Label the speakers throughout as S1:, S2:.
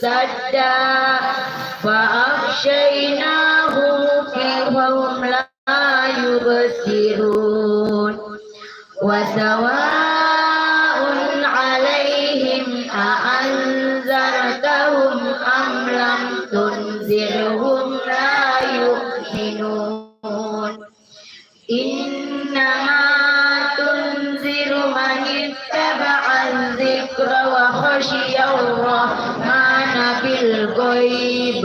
S1: سدا فأغشيناه فهم لا يبصرون وسواء عليهم أأنذرتهم أم لم تنذرهم لا يؤمنون إنما تنذر من اتبع الذكر وخشي الرحمن بالغيب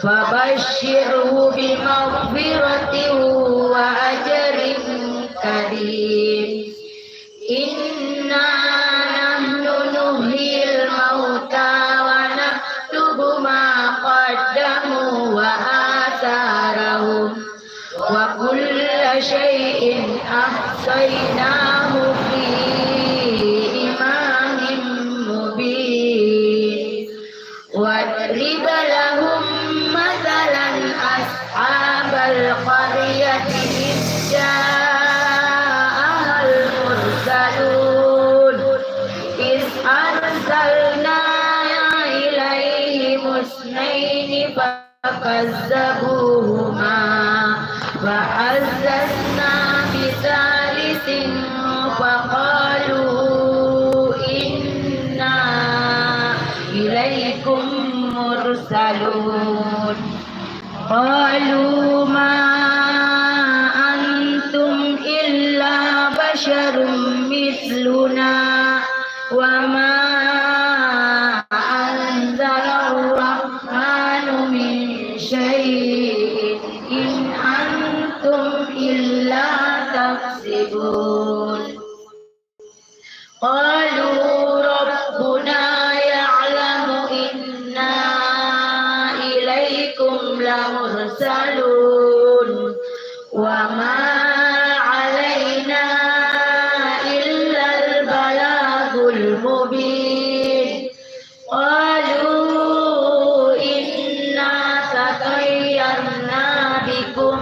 S1: فبشره بمغفرة وأجر كريم إنا نحن نحيي الموتى ونكتب ما قدموا وآثارهم وكل شيء أحصيناه في إمام مبين واضرب لهم مثلا أصحاب القرية إذ جاءها المرسلون إذ أرسلنا إليهم اثنين فكذبوهما فعززنا بثالث فقالوا إنا إليكم مرسلون قالوا ما أنتم إلا بشر مثلنا وما أنزل الرحمن من شيء إن أنتم إلا تكذبون قالوا ربنا يعلم إنا إليكم لمرسلون وما علينا إلا البلاغ المبين قالوا إنا تطيرنا بكم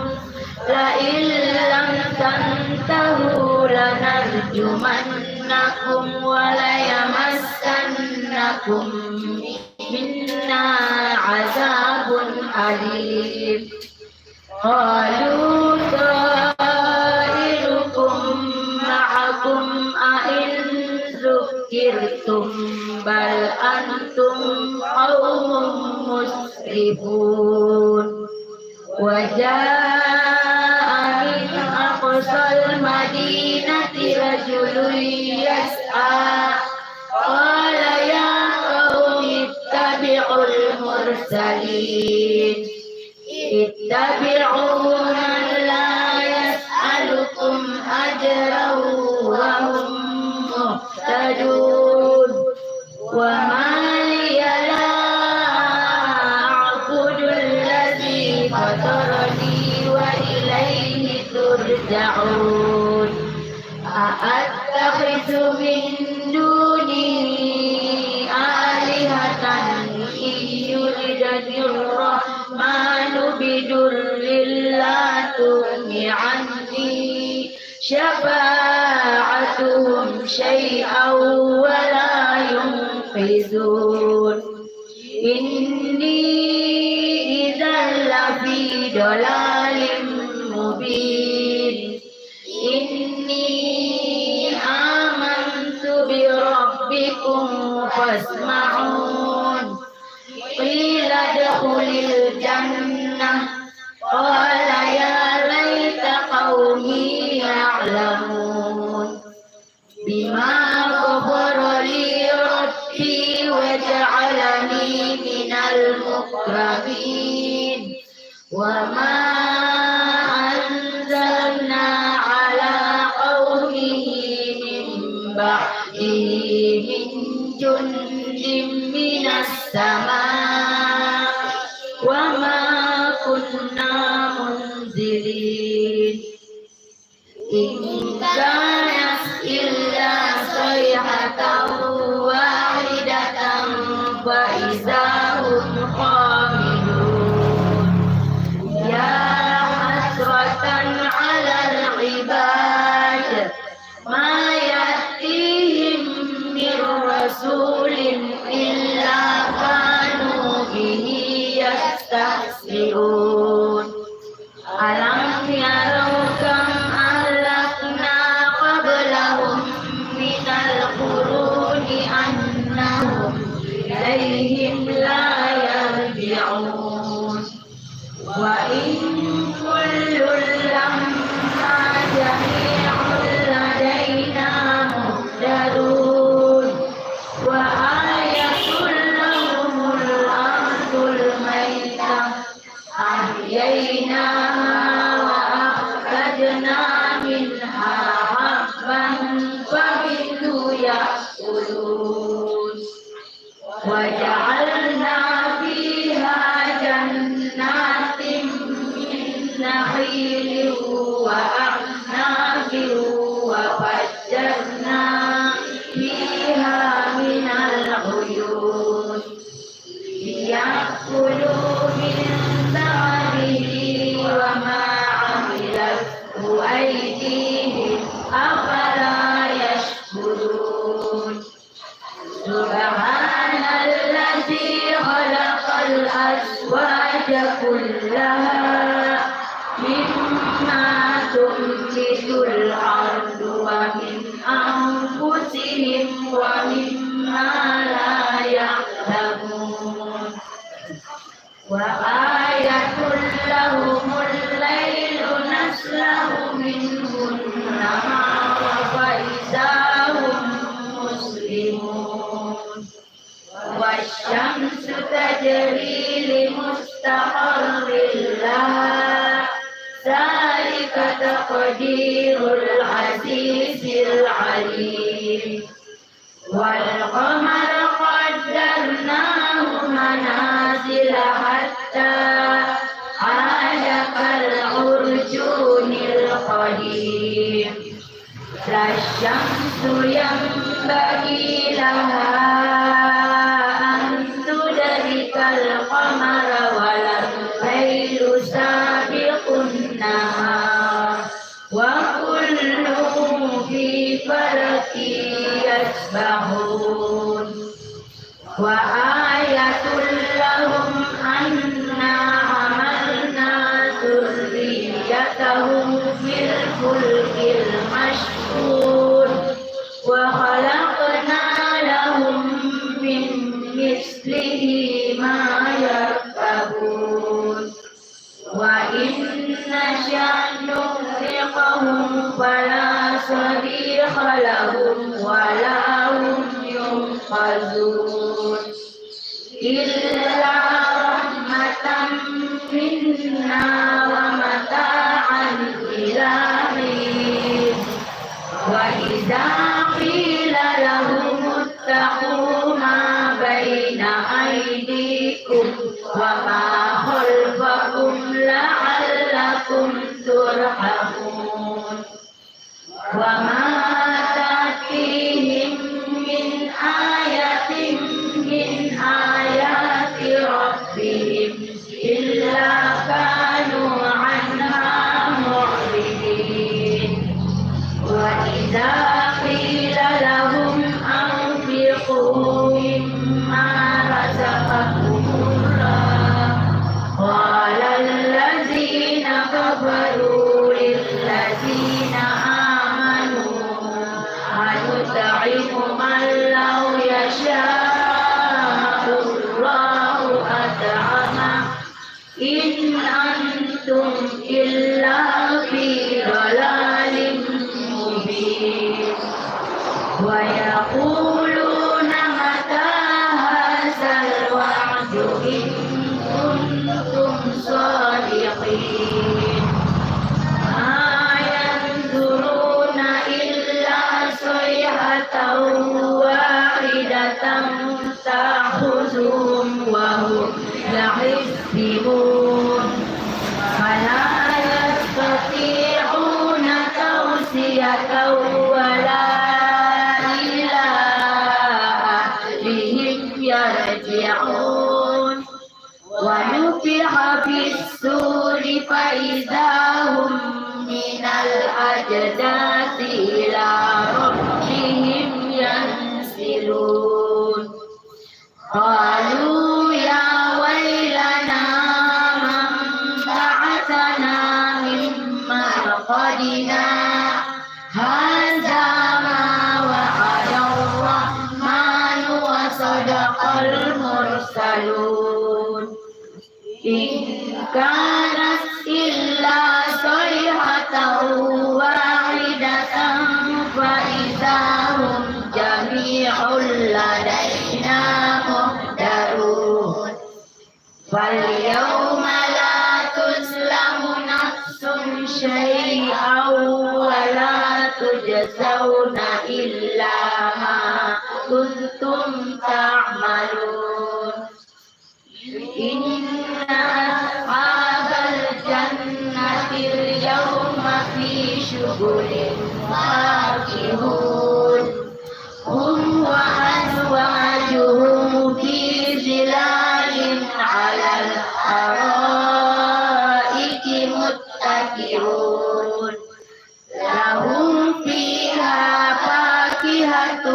S1: لئن لم تنتهوا لنرجمنكم وليمسنكم منا عذاب أليم قالوا طائركم معكم أئن ذكرتم بل أنتم قوم مسرفون وجاء من أقصى المدينة رجل يسعى قال يا قوم اتبعوا المرسلين اتبعوا من لا يسألكم أجرا وهم مهتدون وما لي لا أعبد الذي فطرني وإليه ترجعون أأتخذ من دونه آلهة إن يردني الرحمن بضر لا تغن عني شفاعتهم شيئا ولا ينقذون إني إذا لفي ضلال مبين إني آمنت بربكم فاسمعون قيل ادخل الجنة قال يا ليت قومي يعلمون بما غفر لي ربي وجعلني من المكرمين وما أنزلنا على قومه من بعده من جند من السماء وما كنا منزلين إن كانت إلا صيحة واحدة فإذا هم خامدون يا حسرة على العباد ما يأتيهم من رسول إلا كانوا به يستهزئون ألم يروا كم أهلكنا قبلهم من القرون أنهم إليهم لا يرجعون وإن كل لما جميع لدينا محضرون وآية لهم الأرض الميتة أحييناها وأخرجنا منها حبا فمنه يأكلون وجعلنا فيها جنات من نخيل وأعناب وفجرنا فيها من العيون ليأكلوا من ثمره وما عملته أيديهم أفلا يشكرون سبحان الذي خلق الأزواج كلها مما تنبت الأرض ومن أنفسهم ومما لا يعلمون وآية لهم الليل نسلخ منه النهار فإذا هم مسلمون والشمس تجري لمستقر لها ذلك تقدير العزيز العليم والقمر قدرناه منازل حتى عاد كالعرجون القديم لا الشمس ينبغي لها أن تدرك القمر ولا الليل سابق النهار وكل في فلك يسبحون وآية لهم أنا حملنا ذريتهم في الفلك المشحون وخلقنا لهم من مثله ما يركبون وإن نشأ نغرقهم فلا صريخ لهم ولا هم ينقذون إلا رحمة منا ومتاعا إلى حين وإذا قيل لهم اتقوا ما بين أيديكم وما خلفكم لعلكم ترحمون وما تأتيهم من آية من آيات ربهم إلا كانوا عنها معرضين وإذا قيل لهم أنفقوا مما رزقكم الله قال الذين كفروا للذين آمنوا أنطعم من لو يشاء الله أطعمه إن أنتم إلا في ضلال مبين ويقولون متى هذا الوعد إن كنتم صادقين ما ينظرون إلا صيحة واحدة تأخذهم وهم يحسبون فلا يستطيعون توصية ولا إلى أهلهم يرجعون ونفخ في السور فإذا هم من الأجداث إلى ربهم ينسلون قالوا يا تعملون إن كانت إلا صيحة واحدة فإذا هم جميع لدينا محضرون فاليوم لا تظلم نفس شيئا ولا تجزون إلا ما كنتم تعملون إن أصحاب الجنة اليوم في شغل فاكهون هم وأزواجهم في ظلال على الأرائك متكئون لهم فيها فاكهة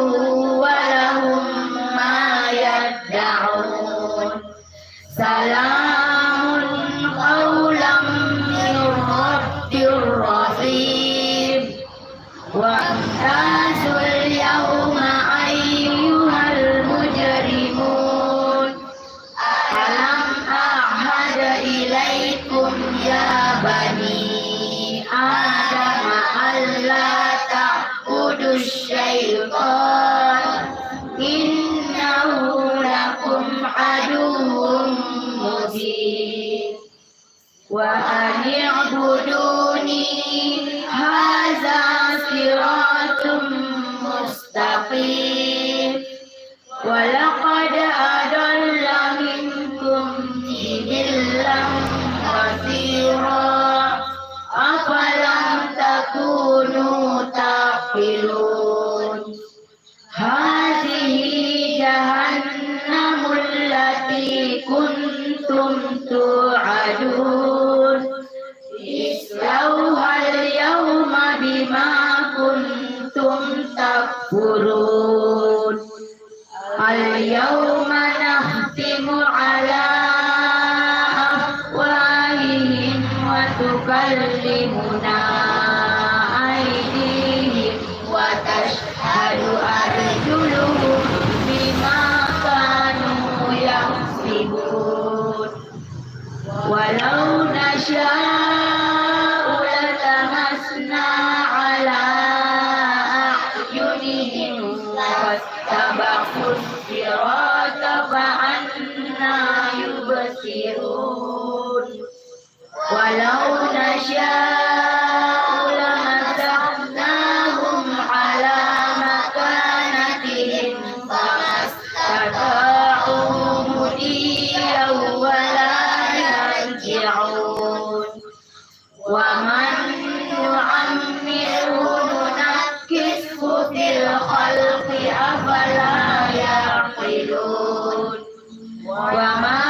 S1: ولهم ما يدعون سلام قولا من رب رحيم وامتازوا اليوم أيها المجرمون ألم أعهد إليكم يا بني آدم ألا تعبدوا الشيطان إنه لكم عدو مبين وأن اعبدوني هذا صراط مستقيم ولقد أضل منكم جبلا كثيرا أفلم تكونوا تعقلون هذه جهنم التي كنتم توعدون اصلوها اليوم بما كنتم تكفرون اليوم نختم على أفواههم وتكلمنا أيديهم وتشهد أرجلهم بما كانوا يكسبون ولو نشاء لتمسنا على أعينهم فاستبقوا الصراط فأنى يبصرون ولو نشاء لمسخناهم على مكانتهم فما استطاعوا مضيا ولا يرجعون ومن نعمره ننكسه في الخلق أفلا يعقلون وما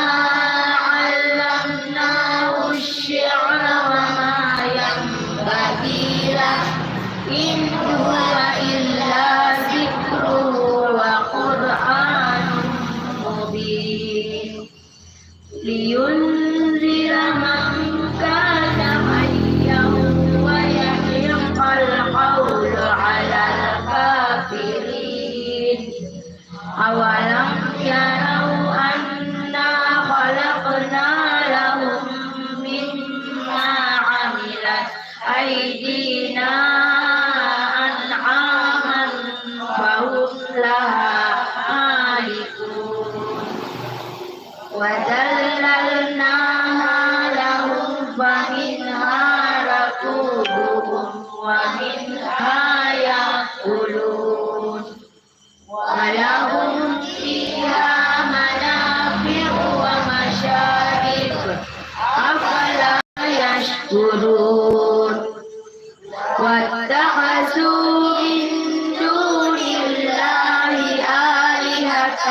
S1: علمناه الشعر وما ينبغي له إن هو إلا ذكر وقرآن مبين لينذر من كان حيا ويحق القول على الكافرين أولم يروا أنا خلقنا لهم مما عملت أيدينا أنعاما فهم لها مالكون وذللناها لهم فمنها ركوبهم ومنها يأكلون ولهم فيها منافع ومشارب أفلا يشكرون واتخذوا من دون الله آلهة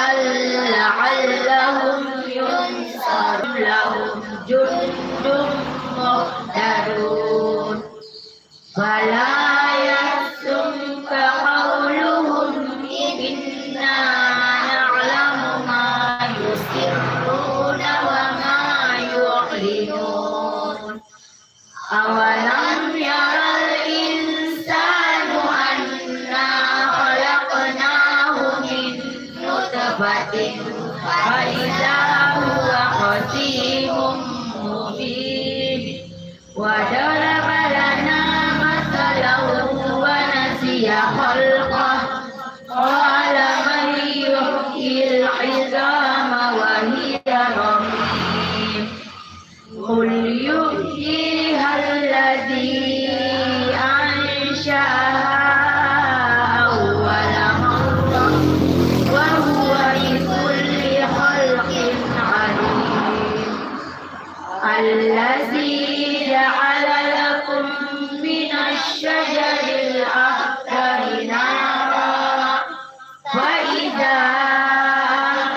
S1: لعلهم ينصرون لهم جند مهتدون فلا يحزنك قولهم إنا نعلم ما يسرون وما يعلنون أولم يرى الإنسان أنا خلقناه من نطفة فإذا هو خصيم مبين وضرب لنا مثلا ونسي خلقه قال من يحيي العظام وهي رميم قل يحييها الذي أنشأها أول مرة وهو بكل خلق عليم الذي جعل لكم من الشجر الأخضر نارا فإذا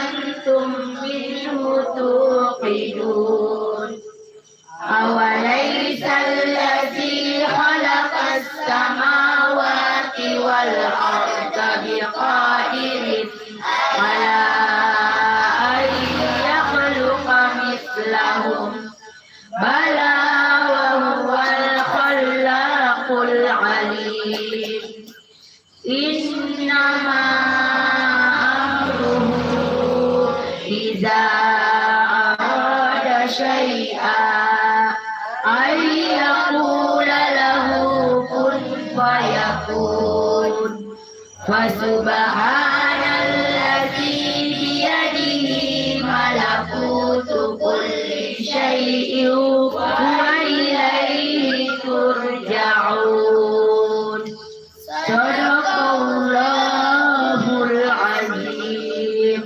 S1: أنتم منه توقدون أوليس الذي خلق السماوات والأرض بقادر على أن يخلق مثلهم بلى وهو الخلاق العليم إنما أمره إذا أراد شيئا أن يقول له كن فيكون فسبحان الذي بيده ملكوت كل شيء وإليه ترجعون صدق الله العظيم.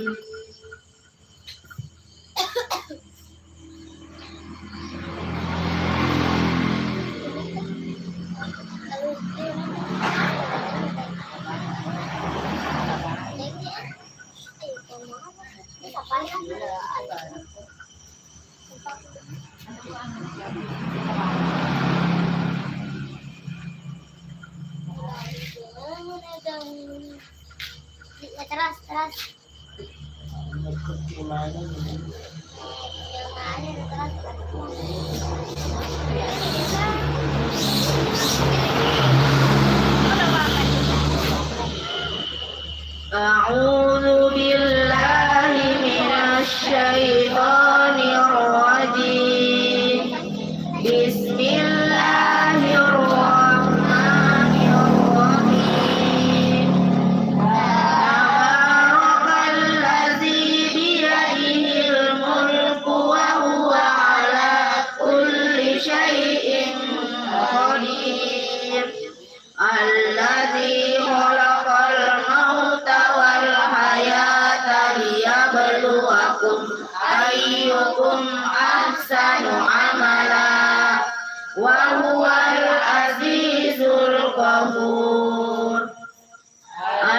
S2: Teras.
S1: أعوذ بالله من الشيطان الرجيم بسم الله الرحمن الرحيم تبارك الذي بيده الملك وهو على كل شيء قدير الذي خلق الموت والحياة ليبلوكم أيكم أحسن عملا وهو العزيز الغفور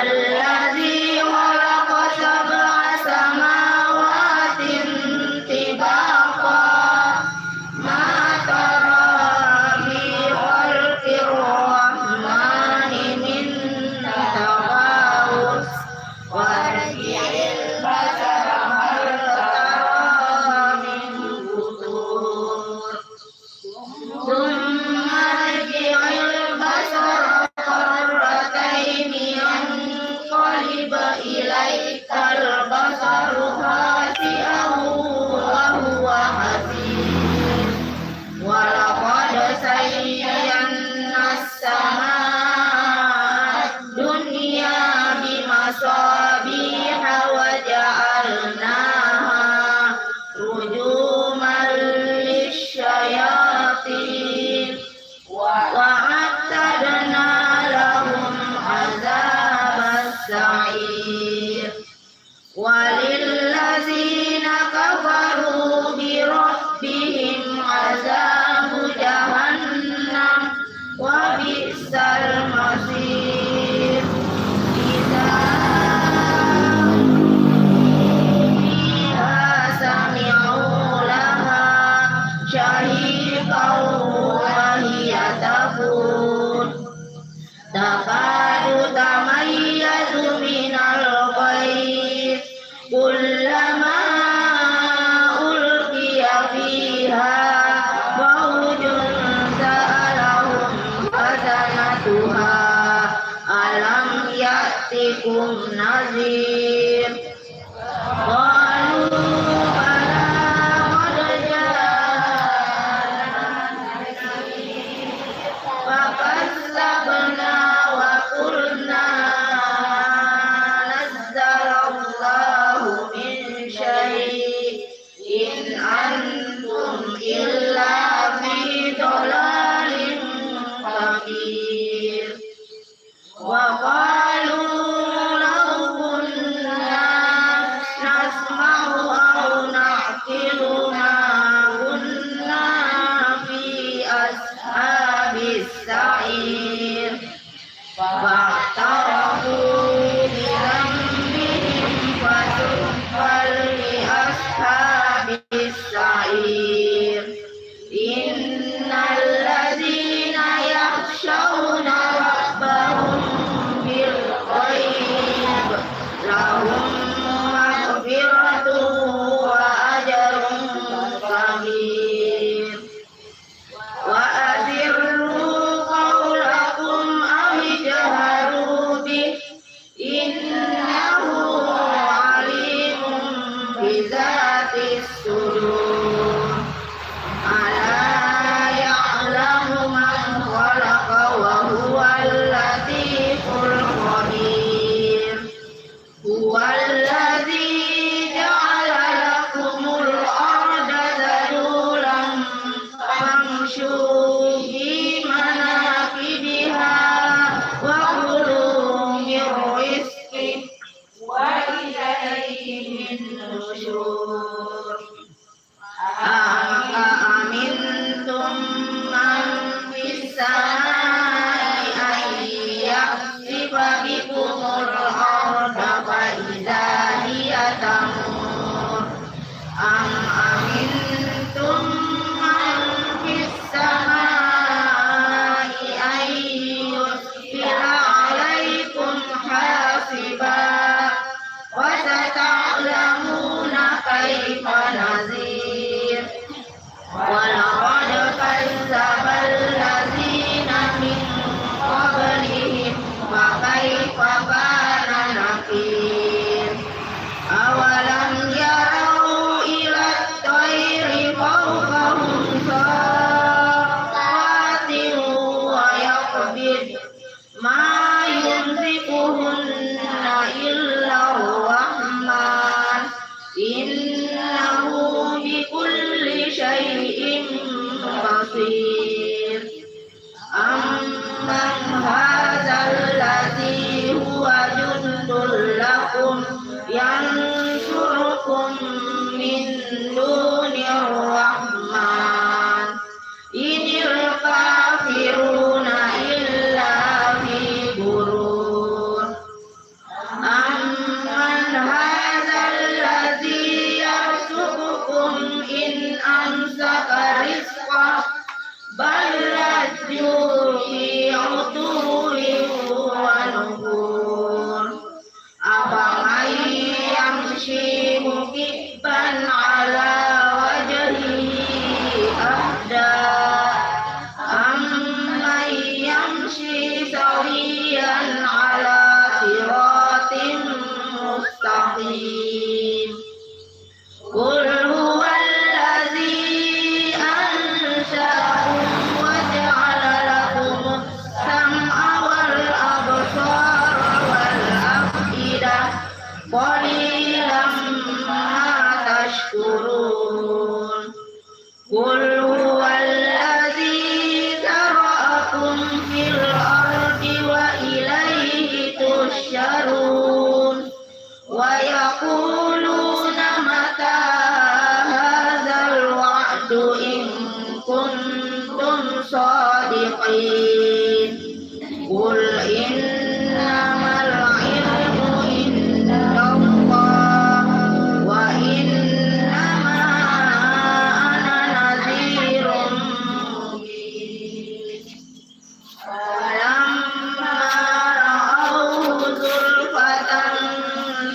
S1: الذي خلق سبع سماوات طباقا ما ترى في خلق الرحمن من تفاوت وارجع البصر هل ترى من فطور ثم ارجع البصر كرتين ينقلب إليك البصر خاسئا وهو حسير ولقد زينا السماء الدنيا بمصابيح وجعلناها رجوما للشياطين وأعتدنا لهم عذاب السعير وللذين كفروا بربهم عذاب جهنم وبئس المصير إذا فيها سمعوا لها شهيقا وهي تفور تكاد تميز من الغيظ كلما النشور أأمنتم من في السماء أن يخسف بكم الأرض فإذا هي تمور أم أمنتم من في السماء أن يرسل عليكم حاصبا وستعلمون كيف نذير ولقد كذب الذين من قبلهم فكيف كان نكير أولم يروا إلى الطير فوقهم صافات ويقبض ما يمسكهن إلا الرحمن إنه بكل شيء بصير أمن هذا الذي هو جند لكم ينصركم من دون الرحمن إن الكافرون إلا في غرور أمن هذا الذي يرزقكم إن أمسك رزقه بل لجوا في عتو ونفور أفمن يمشي مكبا على وجهه أهدى أمن يمشي سويا على صراط مستقيم قل هو الذي أنشأكم وجعل لكم السمع والأبصار والأفئدة قليلا ما تشكرون قل هو الذي ذرأكم في الأرض وإليه تحشرون ويقولون متى هذا الوعد إن كنتم صادقين قل إنما العلم عند الله وإنما أنا نذير مبين فلما رأوه زلفة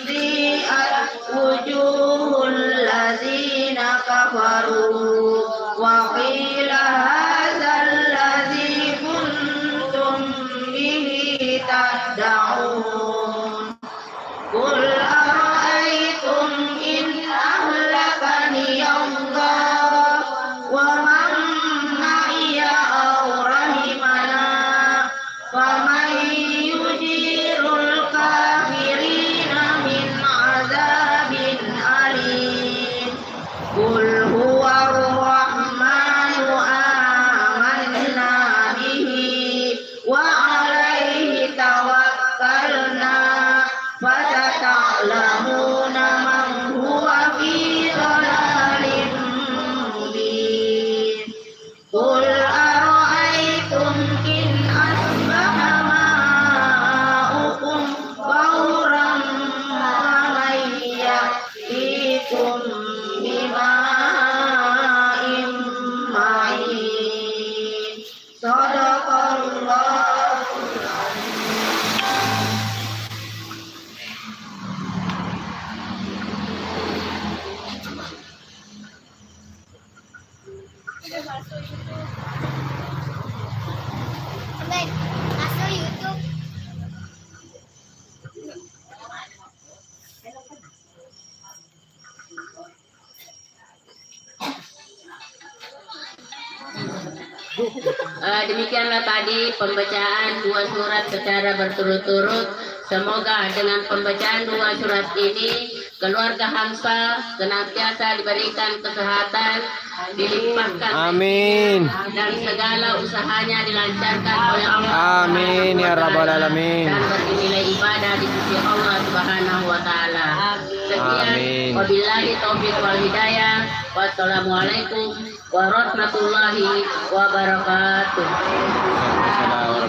S1: سيئت وجوه الذين كفروا وقيل هذا الذي كنتم به تدعون قل أرأيتم إن أهلكني الله ومن معي أو رحمنا فمن يجير الكافرين من عذاب أليم قل هو الرحمن آمنا به وعليه توكلنا فستعلمون من هو في ضلال مبين قل أرأيتم إن أصبح ماؤكم غورا فمن يأتيكم بماء معين صدق الله
S2: Masuk YouTube.
S3: Demikianlah tadi pembacaan dua surat secara berturut-turut. Semoga dengan pembacaan dua surat ini keluarga Hamsa senantiasa diberikan kesehatan, dilimpahkan
S4: Amin.
S3: dan segala usahanya dilancarkan oleh Allah.
S4: Amin ya rabbal alamin.
S3: Dan bernilai ibadah di sisi Allah Subhanahu wa taala. demikian.
S4: Amin.
S3: Wabillahi taufiq wal hidayah. Wassalamualaikum warahmatullahi wabarakatuh.
S4: Waalaikumsalam